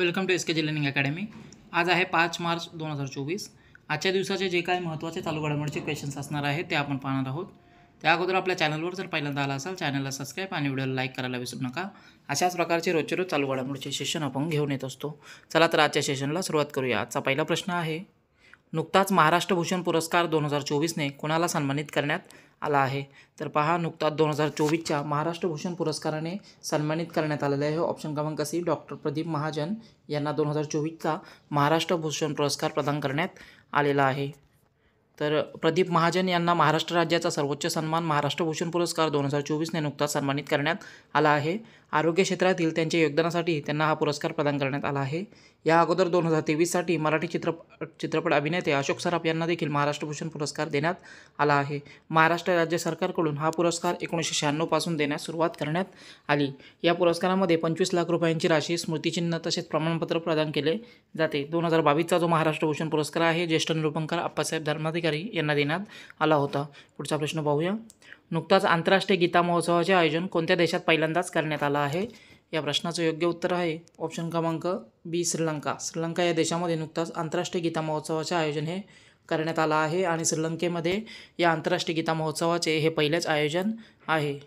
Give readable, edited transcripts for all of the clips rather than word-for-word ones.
Welcome to SKG learning academy. आज आहे 5 मार्च 2024। आजच्या दिवसाचे जे काही महत्त्वाचे चालू घडामोडीचे क्वेश्चन्स असणार आहेत ते आपण पाहणार आहोत। त्या अगोदर आपल्या चॅनलवर जर पहिल्यांदा आला असाल चॅनलला सबस्क्राइब आणि व्हिडिओला लाईक करायला विसरू नका। अशाच प्रकारचे रोजचे रोज चालू घडामोडीचे सेशन आपण घेऊन येत असतो। चला तर आजच्या सेशनला सुरुवात करूया। आजचा पहिला प्रश्न आहे, नुकताच महाराष्ट्र भूषण पुरस्कार 2024ने कोणाला सन्मानित करण्यात आला आहे? तर पहा, नुकताच 2024च्या महाराष्ट्र भूषण पुरस्काराने सन्मानित करण्यात आलेले आहे। ऑप्शन क्रमांक सी, डॉक्टर प्रदीप महाजन यांना 2024चा महाराष्ट्र भूषण पुरस्कार प्रदान करण्यात आलेला आहे। तर प्रदीप महाजन यांना महाराष्ट्र राज्याचा सर्वोच्च सन्मान महाराष्ट्र भूषण पुरस्कार 2024ने नुकताच सन्मानित करण्यात आला आहे। आरोग्य क्षेत्रातील त्यांच्या योगदानासाठी त्यांना हा पुरस्कार प्रदान करण्यात आला आहे। या अगोदर 2023साठी मराठी चित्रपट अभिनेते अशोक सराफ यांना देखील महाराष्ट्र भूषण पुरस्कार देण्यात आला आहे। महाराष्ट्र राज्य सरकारकडून हा पुरस्कार 1996 पासून देण्यास सुरुवात करण्यात आली। या पुरस्कारामध्ये 25 लाख रुपयांची राशी, स्मृतिचिन्ह तसेच प्रमाणपत्र प्रदान केले जाते। 2022चा जो महाराष्ट्र भूषण पुरस्कार आहे ज्येष्ठ निरूपणकार अप्पासाहेब धर्माधिकारी यांना देण्यात आला होता। पुढचा प्रश्न पाहूया, नुकताच आंतरराष्ट्रीय गीता महोत्सवाचे आयोजन कोणत्या देशात पहिल्यांदाच करण्यात आलं आहे? या प्रश्नाचं योग्य उत्तर आहे ऑप्शन क्रमांक बी, श्रीलंका। श्रीलंका या देशामध्ये नुकताच आंतरराष्ट्रीय गीता महोत्सवाचे आयोजन हे करण्यात आलं आहे आणि श्रीलंकेमध्ये या आंतरराष्ट्रीय गीता महोत्सवाचे हे पहिलेच आयोजन आहे।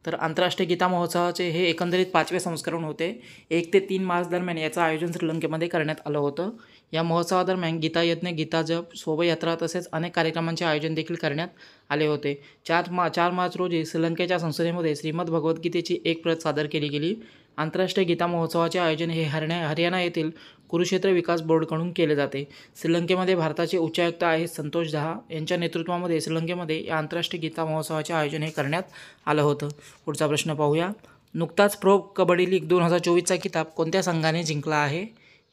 तर आंतरराष्ट्रीय गीता महोत्सवाचे हे एकंदरीत 5वे संस्करण होते। 1 ते 3 मार्च दरम्यान याचं आयोजन श्रीलंकेमध्ये करण्यात आलं होतं। या महोत्सवादरम्यान गीता यज्ञ, गीता जप, शोभायात्रा तसेच अनेक कार्यक्रमांचे आयोजन देखील करण्यात आले होते। 4 मार्च रोजी श्रीलंकेच्या संसदेमध्ये श्रीमद भगवद्गीतेची एक प्रत सादर केली गेली। आंतरराष्ट्रीय गीता महोत्सवाचे आयोजन हे हरियाणा येथील कुरुक्षेत्र विकास बोर्डकडून केले जाते। श्रीलंकेमध्ये भारताचे उच्चायुक्त आहेत संतोष झा यांच्या नेतृत्वामध्ये श्रीलंकेमध्ये या आंतरराष्ट्रीय गीता महोत्सवाचे आयोजन हे करण्यात आलं होतं। पुढचा प्रश्न पाहूया, नुकताच प्रो कबड्डी लीग 2024चा किताब कोणत्या संघाने जिंकला आहे?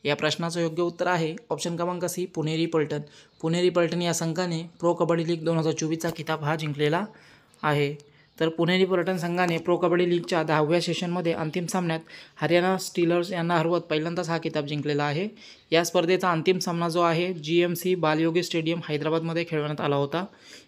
या प्रश्नाचं योग्य उत्तर आहे ऑप्शन क्रमांक सी, पुणेरी पलटण। पुणेरी पलटण या संघाने प्रो कबड्डी लीग 2024चा किताब हा जिंकलेला आहे। तर पुणेरी पलटण संघाने प्रो कबड्डी लीगच्या 10व्या सेशनमध्ये अंतिम सामन्यात हरियाणा स्टीलर्स यांना हरवत पहिल्यांदाच हा किताब जिंकलेला आहे। या स्पर्धेचा अंतिम सामना जो आहे GMC बालयोगी स्टेडियम हैदराबादमध्ये खेळवण्यात आला होता।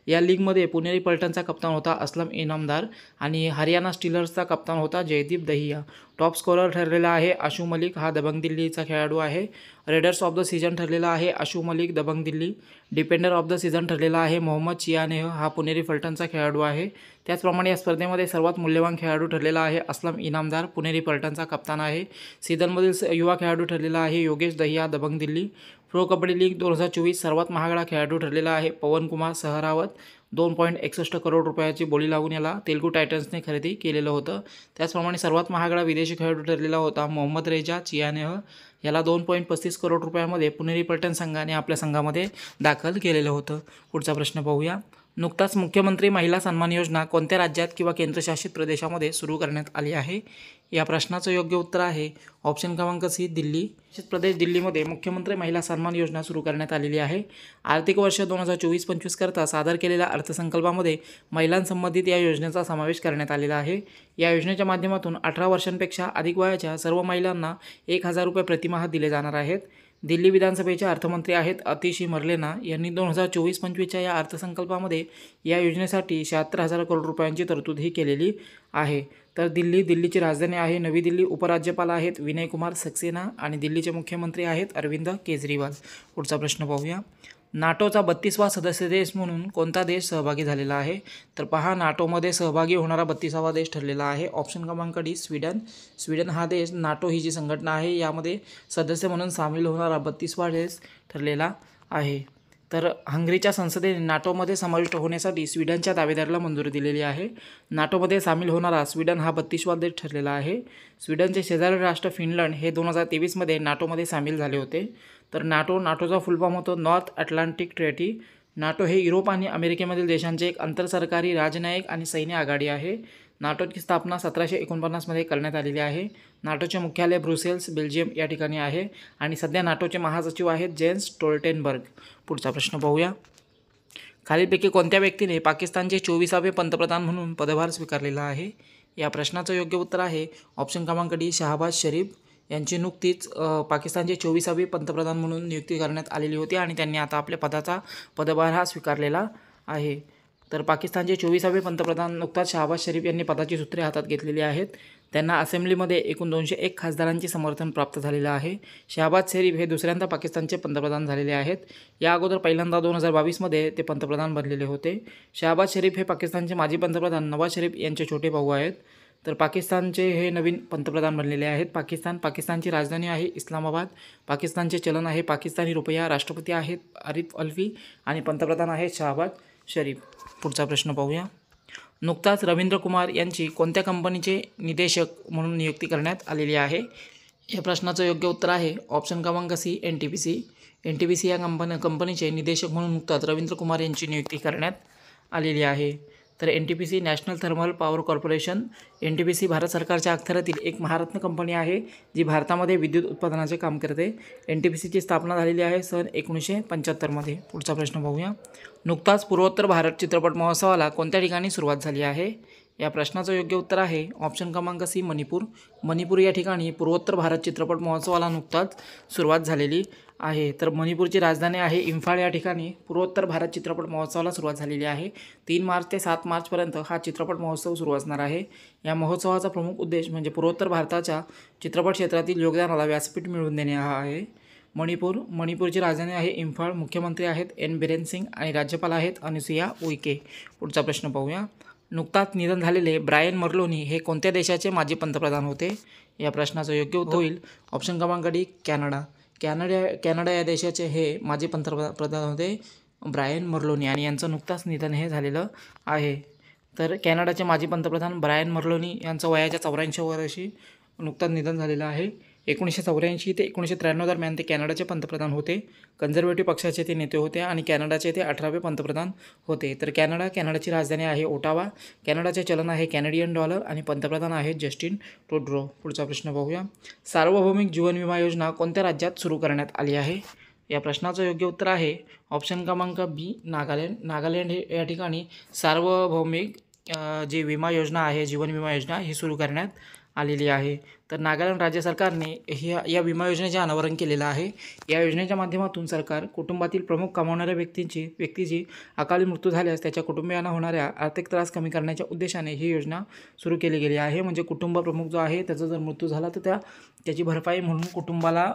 या लीगमध्ये पुणेरी पलटणचा कप्तान होता असलम इनामदार आणि हरियाणा स्टीलर्सचा कप्तान होता जयदीप दहिया। टॉप स्कोरर ठरलेला आहे आशू मलिक, हा दबंग दिल्लीचा खेळाडू आहे। रेडर्स ऑफ द सीझन ठरलेला आहे Ashu Malik, Dabang Delhi. Defender of the season ठरलेला आहे मोहम्मद चियानेह, हा पुणेरी पलटणचा खेळाडू आहे। त्याचप्रमाणे या स्पर्धेमध्ये सर्वात मूल्यवान खेळाडू ठरलेला आहे असलम इनामदार, पुणेरी पलटणचा कप्तान आहे। सीझनमधील युवा खेळाडू ठरलेला आहे योगेश दहिया, दबंग दिल्ली। प्रो कबड्डी लीग 2024 सर्वात महागडा खेळाडू ठरलेला आहे पवन कुमार सहरावत। 2.61 करोड रुपयाची बोली लागून याला तेलुगू टायटन्सने खरेदी केलेलं होतं। त्याचप्रमाणे सर्वात महागडा विदेशी खेळाडू ठरलेला होता मोहम्मद रेजा चियानेह, याला 2.35 करोड रुपयामध्ये पुणेरी पलटण संघाने आपल्या संघामध्ये दाखल केलेलं होतं। पुढचा प्रश्न पाहूया, नुकताच मुख्यमंत्री महिला सन्मान योजना कोणत्या राज्यात किंवा केंद्रशासित प्रदेशामध्ये सुरू करण्यात आली आहे? या प्रश्नाचं योग्य उत्तर आहे ऑप्शन क्रमांक सी, दिल्ली। प्रदेश दिल्लीमध्ये मुख्यमंत्री महिला सन्मान योजना सुरू करण्यात आलेली आहे। आर्थिक वर्ष 2024-25 करता सादर केलेल्या अर्थसंकल्पामध्ये महिलांसंबंधित या योजनेचा समावेश करण्यात आलेला आहे। या योजनेच्या माध्यमातून 18 वर्षांपेक्षा अधिक वयाच्या सर्व महिलांना 1000 रुपये प्रतिमाह दिले जाणार आहेत। दिल्ली विधानसभेचे अर्थमंत्री आहेत अतिशी मर्लेना यांनी 2024-25च्या या अर्थसंकल्पामध्ये या योजनेसाठी 76,000 करोड रुपयांची तरतूद ही केलेली आहे। तर दिल्लीची राजधानी आहे नवी दिल्ली। उपराज्यपाल आहेत विनय कुमार सक्सेना आणि दिल्लीचे मुख्यमंत्री आहेत अरविंद केजरीवाल। पुढचा प्रश्न पाहूया, नाटोचा 32वा सदस्य देश म्हणून कोणता देश सहभागी झालेला आहे? तर पहा, नाटोमध्ये सहभागी होणारा 32वा देश ठरलेला आहे ऑप्शन क्रमांक डी, स्वीडन। स्वीडन हा देश नाटो ही जी संघटना आहे यामध्ये सदस्य म्हणून सामील होणारा 32वा देश ठरलेला आहे। तर हंगरीच्या संसदेने नाटोमध्ये समाविष्ट होण्यासाठी स्वीडनच्या दावेदाराला मंजुरी दिलेली आहे। नाटोमध्ये सामील होणारा स्वीडन हा 32वा देश ठरलेला आहे। स्वीडनचे शेजारी राष्ट्र फिनलंड हे 2023मध्ये नाटोमध्ये सामील झाले होते। तर नाटोचा फुल फॉर्म होतो नॉर्थ अटलांटिक ट्रेटी। नाटो हे युरोप आणि अमेरिकेमधील देशांचे एक आंतरसरकारी राजनयिक आणि सैन्य आघाडी आहे। नाटोची स्थापना 1749मध्ये करण्यात आलेली आहे। नाटोचे मुख्यालय ब्रुसेल्स, बेल्जियम या ठिकाणी आहे आणि सध्या नाटोचे महासचिव आहेत जेन्स स्टोल्टेनबर्ग। पुढचा प्रश्न पाहूया, खालीलपैकी कोणत्या व्यक्तीने पाकिस्तानचे 24वे पंतप्रधान म्हणून पदभार स्वीकारलेला आहे? या प्रश्नाचं योग्य उत्तर आहे ऑप्शन क्रमांक डी, शहाबाज शरीफ। यांची नुकतीच पाकिस्तानचे 24वे पंतप्रधान म्हणून नियुक्ती करण्यात आलेली होती आणि त्यांनी आता आपल्या पदभार हा स्वीकारलेला आहे। तर पाकिस्तानचे 24वे पंतप्रधान नुकताच शहाबाज शरीफ यांनी पदाची सूत्रे हातात घेतलेली आहेत। त्यांना असेंब्लीमध्ये एकूण 201 खासदारांचे समर्थन प्राप्त झालेलं आहे. शहबाज शरीफ हे दुसऱ्यांदा पाकिस्तानचे पंतप्रधान झालेले आहेत. या अगोदर पहिल्यांदा 2022मध्ये ते पंतप्रधान बनलेले होते. शहबाज शरीफ हे पाकिस्तानचे माजी पंतप्रधान नवाज शरीफ यांचे छोटे भाऊ आहेत. तर पाकिस्तानचे हे नवीन पंतप्रधान बनलेले आहेत. पाकिस्तानची राजधानी आहे इस्लामाबाद. पाकिस्तानचे चलन आहे पाकिस्तानी रुपया. राष्ट्रपती आहेत आरिफ अल्वी आणि पंतप्रधान आहेत शहबाज शरीफ. पुढचा प्रश्न पाहूया. नुकताच रवींद्र कुमार यांची कोणत्या कंपनीचे निदेशक म्हणून नियुक्ती करण्यात आलेली आहे? या प्रश्नाचं योग्य उत्तर आहे ऑप्शन क्रमांक सी NTPC. NTPC या कंपनीचे निदेशक म्हणून नुकताच रवींद्र कुमार यांची नियुक्ती करण्यात आलेली आहे. तर NTPC national thermal power corporation. NTPC Bharat सरकारच्या अखत्यारीतील एक महारत्न कंपनी आहे जी भारतामध्ये विद्युत उत्पादनाचे काम करते. NTPCची स्थापना झालेली आहे सन 1975मध्ये. पुढचा प्रश्न पाहूया. नुकताच पूर्वोत्तर भारत चित्रपट महोत्सवाला कोणत्या ठिकाणी सुरुवात झाली आहे? या प्रश्नाचं योग्य उत्तर आहे ऑप्शन क्रमांक सी मणिपूर. मणिपूर या ठिकाणी पूर्वोत्तर भारत चित्रपट महोत्सवाला नुकताच सुरुवात झालेली आहे. तर मणिपूरची राजधानी आहे इम्फाळ. या ठिकाणी पूर्वोत्तर भारत चित्रपट महोत्सवाला सुरुवात झालेली आहे. 3 मार्च ते 7 मार्चपर्यंत हा चित्रपट महोत्सव सुरू असणार आहे. या महोत्सवाचा प्रमुख उद्देश म्हणजे पूर्वोत्तर भारताच्या चित्रपट क्षेत्रातील योगदानाला व्यासपीठ मिळवून देणे हा आहे. मणिपूरची राजधानी आहे इम्फाळ. मुख्यमंत्री आहेत N बिरेन सिंग आणि राज्यपाल आहेत अनुसुया उइके. पुढचा प्रश्न पाहूया. नुकताच निधन झालेले ब्रायन मर्लोनी हे कोणत्या देशाचे माजी पंतप्रधान होते? या प्रश्नाचं योग्य उत्तर होईल ऑप्शन क्रमांक डी कॅनडा. कॅनडा या देशाचे हे माजी पंतप्रधान होते ब्रायन मर्लोनी आणि यांचं नुकताच निधन हे झालेलं आहे. तर कॅनडाचे माजी पंतप्रधान ब्रायन मर्लोनी यांचं वयाच्या 84 वर्षी नुकताच निधन झालेलं आहे. 1984 ते 1993 दरम्यान ते कॅनडाचे पंतप्रधान होते. कन्झर्वेटिव्ह पक्षाचे ते नेते होते आणि कॅनडाचे ते 18वे पंतप्रधान होते. तर कॅनडाची राजधानी आहे ओटावा. कॅनडाचे चलन आहे कॅनेडियन डॉलर आणि पंतप्रधान आहेत जस्टिन ट्रुडो. पुढचा प्रश्न पाहूया. सार्वभौमिक जीवन विमा योजना कोणत्या राज्यात सुरू करण्यात आली आहे? या प्रश्नाचं योग्य उत्तर आहे ऑप्शन क्रमांक बी नागालँड. नागालँड हे या ठिकाणी सार्वभौमिक जी विमा योजना आहे जीवन विमा योजना ही सुरू करण्यात आलेली आहे. तर नागालँड राज्य सरकारने या विमा योजनेचे अनावरण केलेलं आहे. या योजनेच्या माध्यमातून सरकार कुटुंबातील प्रमुख कमावणाऱ्या व्यक्तीची अकाली मृत्यू झाल्यास त्याच्या कुटुंबियांना होणाऱ्या आर्थिक त्रास कमी करण्याच्या उद्देशाने ही योजना सुरू केली गेली आहे. म्हणजे कुटुंब प्रमुख जो आहे त्याचा जर मृत्यू झाला तर त्याची भरपाई म्हणून कुटुंबाला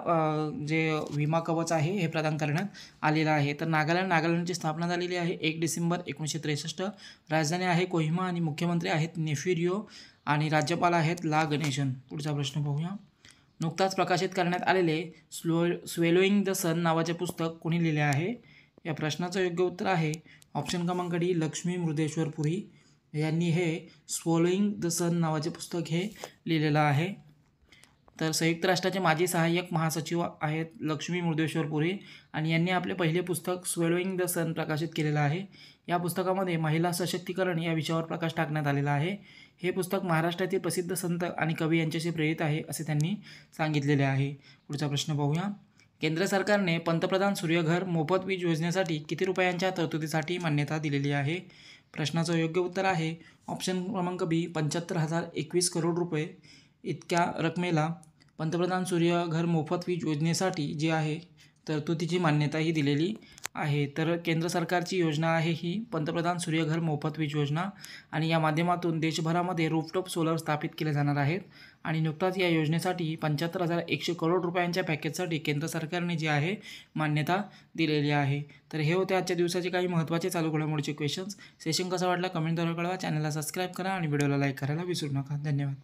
जे विमा कवच आहे हे प्रदान करण्यात आलेलं आहे. तर नागालँडची स्थापना झालेली आहे 1 डिसेंबर 1963. राजधानी आहे कोहिमा आणि मुख्यमंत्री आहेत नेफ्युरियो आणि राज्यपाल आहेत ला गणेशन. पुढचा प्रश्न पाहूया. नुकताच प्रकाशित करण्यात आलेले स्वेलोईंग द सन नावाचे पुस्तक कोणी लिहिले आहे? या प्रश्नाचं योग्य उत्तर आहे ऑप्शन क्रमांक डी लक्ष्मी मुर्देश्वर पुरी यांनी हे स्वॉलोईंग द सन नावाचे पुस्तक हे लिहिलेलं आहे. तर संयुक्त राष्ट्राचे माजी सहाय्यक महासचिव आहेत लक्ष्मी मुर्देश्वर पुरी आणि यांनी आपले पहिले पुस्तक स्वॉलोईंग द सन प्रकाशित केलेलं आहे. या पुस्तकामध्ये महिला सशक्तीकरण या विषयावर प्रकाश टाकण्यात आलेला आहे. हे पुस्तक महाराष्ट्रातील प्रसिद्ध संत आणि कवी यांच्याशी प्रेरित आहे असे त्यांनी सांगितलेले आहे. पुढचा प्रश्न पाहूया. केंद्र सरकारने पंतप्रधान सूर्यघर मोफत वीज योजनेसाठी किती रुपयांच्या तरतुदीसाठी मान्यता दिलेली आहे? प्रश्नाचं योग्य उत्तर आहे ऑप्शन क्रमांक बी 75,021 करोड रुपये. इतक्या रकमेला पंतप्रधान सूर्यघर मोफत वीज योजनेसाठी जी आहे तरतुदीची मान्यता ही दिलेली आहे. तर केंद्र सरकारची योजना आहे ही पंतप्रधान सूर्यघर मोफत वीज योजना आणि या माध्यमातून देशभरामध्ये रूफटॉप सोलर स्थापित केले जाणार आहेत आणि नुकताच या योजनेसाठी 75,100 करोड रुपयांच्या पॅकेजसाठी केंद्र सरकारने जी आहे मान्यता दिलेली आहे. तर हे होते आजच्या दिवसाचे काही महत्त्वाचे चालू घडामोडीचे क्वेश्चन्स. सेशन कसा वाटला कमेंटद्वारे कळवा. चॅनलला सबस्क्राईब करा आणि व्हिडिओला लाईक करायला विसरू नका. धन्यवाद.